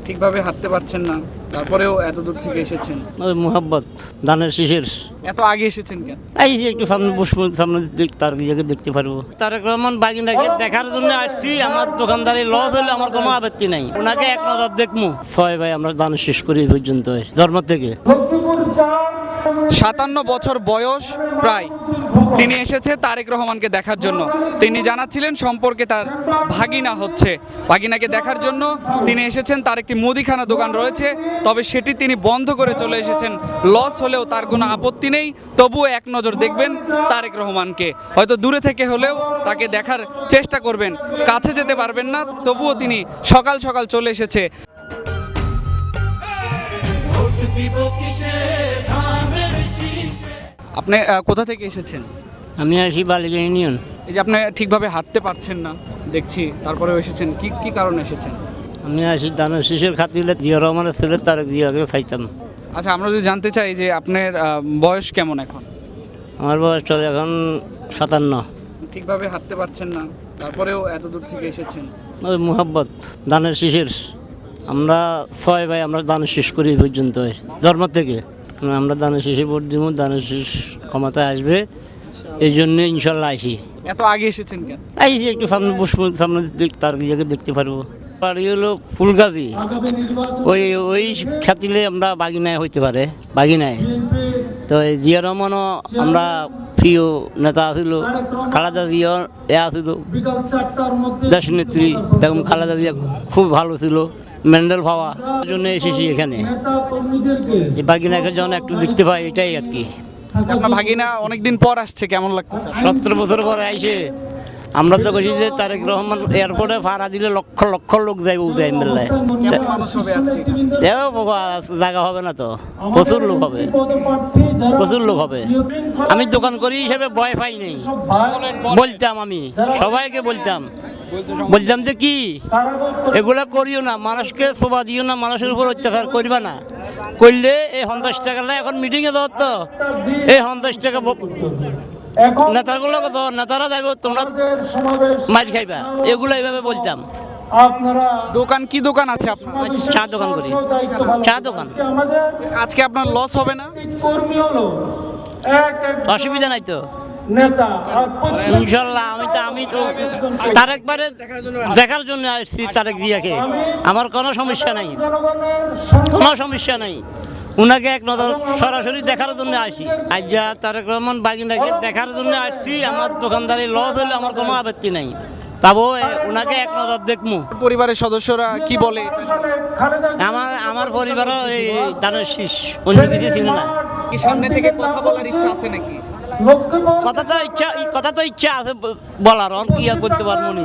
ঠিকভাবে হাঁটতে পারছেন না, তারপরেও এত দূর থেকে এসেছেন। ওই মোহাব্বত ধানের শীষের এত আগে এসেছেন কেন? এই যে একটু সামনে বসবো, সামনে তার দিকে দেখতে পারবো। তারেক রহমান বাগিনাকে দেখার জন্য আসছি। আমার দোকানদারি লস হলে আমার কোনো আপত্তি নাই, ওনাকে এক নজর দেখবো। ছয় ভাই আমরা ধানের শীষ করি এই পর্যন্ত জন্ম থেকে। 57 বছর বয়স প্রায়, তিনি এসেছে তারেক রহমানকে দেখার জন্য। তিনি জানাচ্ছিলেন সম্পর্কে তার ভাগিনা হচ্ছে, ভাগিনাকে দেখার জন্য তিনি এসেছেন। তার একটি মুদিখানা দোকান রয়েছে, তবে সেটি তিনি বন্ধ করে চলে এসেছেন। লস হলেও তার কোনো আপত্তি নেই, তবুও এক নজর দেখবেন তারেক রহমানকে। হয়তো দূরে থেকে হলেও তাকে দেখার চেষ্টা করবেন, কাছে যেতে পারবেন না, তবুও তিনি সকাল সকাল চলে এসেছে। আপনি কোথা থেকে এসেছেন? আমি আসি বালিকা ইউনিয়ন। এই যে আপনি ঠিকভাবে হাঁটতে পারছেন না দেখছি, তারপরেও এসেছেন, কি কারণে এসেছেন? আমি আসি ধানের শীষের খাতিলে জিয়া রহমানের ছেলে তারেক জিয়াকে চাইতাম। আচ্ছা, আমরা যদি জানতে চাই যে আপনার বয়স কেমন এখন? আমার বয়স চলে এখন 57। ঠিকভাবে হাঁটতে পারছেন না, তারপরেও এত দূর থেকে এসেছেন। ওই মোহাব্বত ধানের শীষের আমরা ছয় ভাই আমরা ধানের শীষ করি এই পর্যন্ত জন্ম থেকে। আমরা ধানের শীষে ভোট দিব, ধানের শীষ ক্ষমতায় আসবে, এই জন্য ইনশাল্লাহ আসি। এত আগে এসেছেন কেন? এই যে একটু সামনে বসবো, সামনে তার দিকে দেখতে পারবো। বাড়ি হলো ফুলগাজী, ওই খাতিলে আমরা বাগিনায় হইতে পারে, বাগিনায়। তো এই জিয়া রহমানও আমরা প্রিয় নেতা আছিল, খালেদা জিয়া আছিল দেশনেত্রী, বেগম খালেদা জিয়া খুব ভালো ছিল, মেন্ডেল ভাওয়া জন্য এসেছি এখানে। এই বাগিনাকে যখন একটু দেখতে পাই, এটাই আর কি। আপনার ভাগিনা অনেকদিন পর আসছে, কেমন লাগতেছে? 17 বছর পরে আইসে। আমরা তো কইছি যে তারেক রহমান এয়ারপোর্টে ভাড়া দিলে লক্ষ লক্ষ লোক যাইব উদয় মেলায়। কেমন মানুষ হবে আজকে এখানে? বাবা জায়গা হবে না তো, প্রচুর লোক হবে, প্রচুর লোক হবে। আমি দোকান করি হিসেবে ভয় পাই নেই, বলতাম আমি সবাইকে বলতাম যে কি এগুলা করিও না, মানুষকে শোভা দিও না, মানুষের উপর অত্যাচার করবা না, করলে এই 50 টাকা এখন মিটিংয়ে দেওয়ার তো এই 50 টাকা নেতাগুলো কত নেতারা যাইব, তোমরা মাছ খাইবা, এগুলো এইভাবে বলতাম। দোকান কি দোকান আছে আপনার? চা দোকান করি, চা দোকান। আজকে আপনার লস হবে না? অসুবিধা নাই তো ইনশাল্লাহ। আমি তো তারেকবারে দেখার জন্য আসছি, তারেক জিয়াকে। আমার কোনো সমস্যা নাই, উনাকে এক নজর সরাসরি দেখার জন্য আসি। আজ যা তারেক রহমান বাগিনাকে দেখার জন্য আসছি। আমার দোকানদারি লস হলে আমার কোনো আপত্তি নাই, তাও ওনাকে এক নজর দেখবো। পরিবারের সদস্যরা কি বলে? আমার পরিবারও এই ধানের শীষ, অন্য কিছু ছিল না। কি সামনে থেকে কথা বলার ইচ্ছা আছে নাকি? কথা তো ইচ্ছা আছে বলার, কি আর করতে পারবো নি।